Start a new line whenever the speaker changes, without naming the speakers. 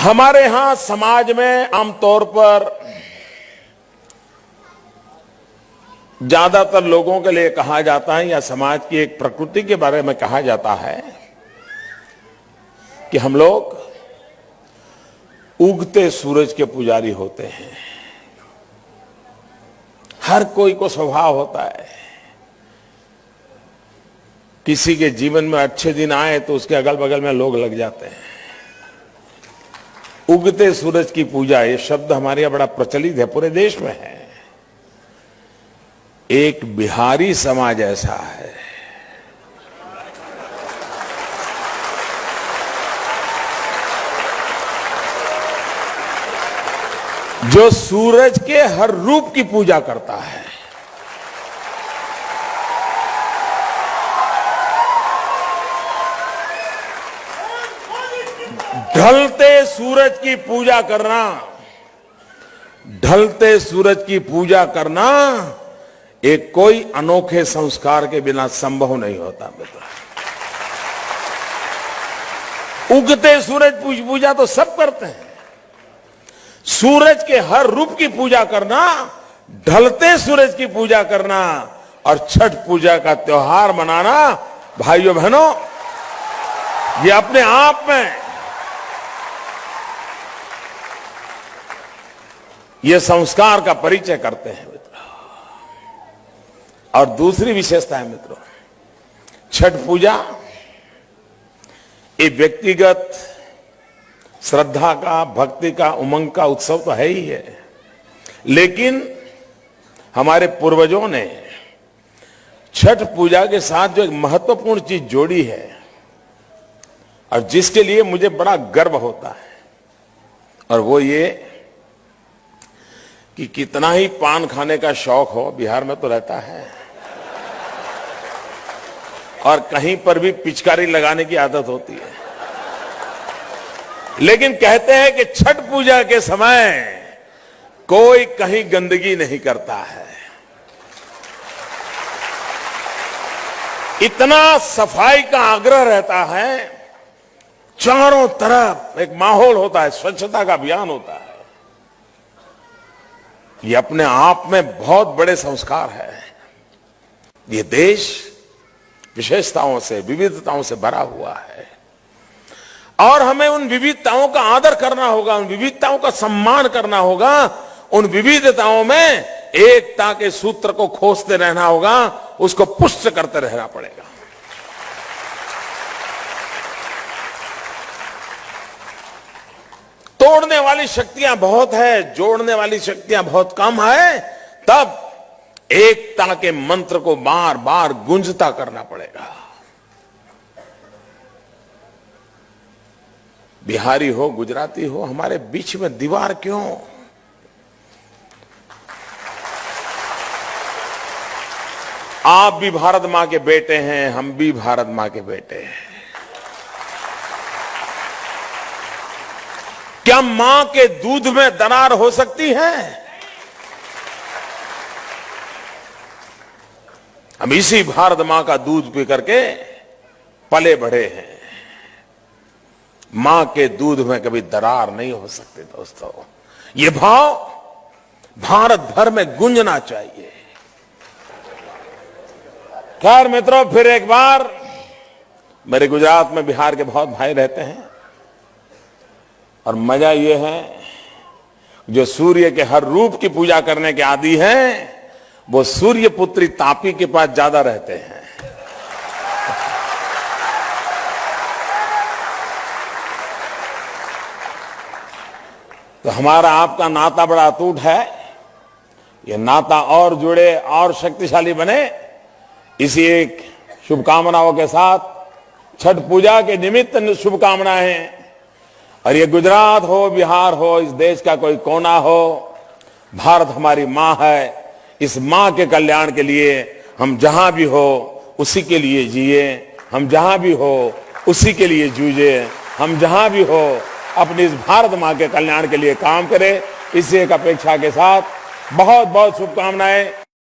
हमारे यहां समाज में आमतौर पर ज्यादातर लोगों के लिए कहा जाता है या समाज की एक प्रकृति के बारे में कहा जाता है कि हम लोग उगते सूरज के पुजारी होते हैं। हर कोई को स्वभाव होता है, किसी के जीवन में अच्छे दिन आए तो उसके अगल बगल में लोग लग जाते हैं। उगते सूरज की पूजा, ये शब्द हमारे यहां बड़ा प्रचलित है, पूरे देश में है। एक बिहारी समाज ऐसा है जो सूरज के हर रूप की पूजा करता है। ढलते सूरज की पूजा करना, ढलते सूरज की पूजा करना एक कोई अनोखे संस्कार के बिना संभव नहीं होता मित्र। उगते सूरज पूजा तो सब करते हैं, सूरज के हर रूप की पूजा करना, ढलते सूरज की पूजा करना और छठ पूजा का त्योहार मनाना, भाइयों बहनों, ये अपने आप में ये संस्कार का परिचय करते हैं मित्रों। और दूसरी विशेषता है मित्रों, छठ पूजा एक व्यक्तिगत श्रद्धा का, भक्ति का, उमंग का उत्सव तो है ही है, लेकिन हमारे पूर्वजों ने छठ पूजा के साथ जो एक महत्वपूर्ण चीज जोड़ी है और जिसके लिए मुझे बड़ा गर्व होता है, और वो ये कि कितना ही पान खाने का शौक हो, बिहार में तो रहता है, और कहीं पर भी पिचकारी लगाने की आदत होती है, लेकिन कहते हैं कि छठ पूजा के समय कोई कहीं गंदगी नहीं करता है। इतना सफाई का आग्रह रहता है, चारों तरफ एक माहौल होता है, स्वच्छता का अभियान होता है। ये अपने आप में बहुत बड़े संस्कार है। ये देश विशेषताओं से, विविधताओं से भरा हुआ है और हमें उन विविधताओं का आदर करना होगा, उन विविधताओं का सम्मान करना होगा, उन विविधताओं में एकता के सूत्र को खोजते रहना होगा, उसको पुष्ट करते रहना पड़ेगा। तोड़ने वाली शक्तियां बहुत है, जोड़ने वाली शक्तियां बहुत कम है, तब एकता के मंत्र को बार बार गूंजता करना पड़ेगा। बिहारी हो, गुजराती हो, हमारे बीच में दीवार क्यों? आप भी भारत मां के बेटे हैं, हम भी भारत मां के बेटे हैं। क्या मां के दूध में दरार हो सकती है? हम इसी भारत मां का दूध पी करके पले बढ़े हैं। मां के दूध में कभी दरार नहीं हो सकती दोस्तों। ये भाव भारत भर में गूंजना चाहिए। खैर मित्रों, फिर एक बार, मेरे गुजरात में बिहार के बहुत भाई रहते हैं और मजा ये है, जो सूर्य के हर रूप की पूजा करने के आदी हैं, वो सूर्य पुत्री तापी के पास ज्यादा रहते हैं। तो हमारा आपका नाता बड़ा अटूट है। ये नाता और जुड़े और शक्तिशाली बने, इसी एक शुभकामनाओं के साथ छठ पूजा के निमित्त शुभकामनाएं। और ये गुजरात हो, बिहार हो, इस देश का कोई कोना हो, भारत हमारी मां है। इस मां के कल्याण के लिए हम जहां भी हो उसी के लिए जिए, हम जहां भी हो उसी के लिए जूझे, हम जहां भी हो अपनी इस भारत मां के कल्याण के लिए काम करें। इसी एक अपेक्षा के साथ बहुत बहुत शुभकामनाएं।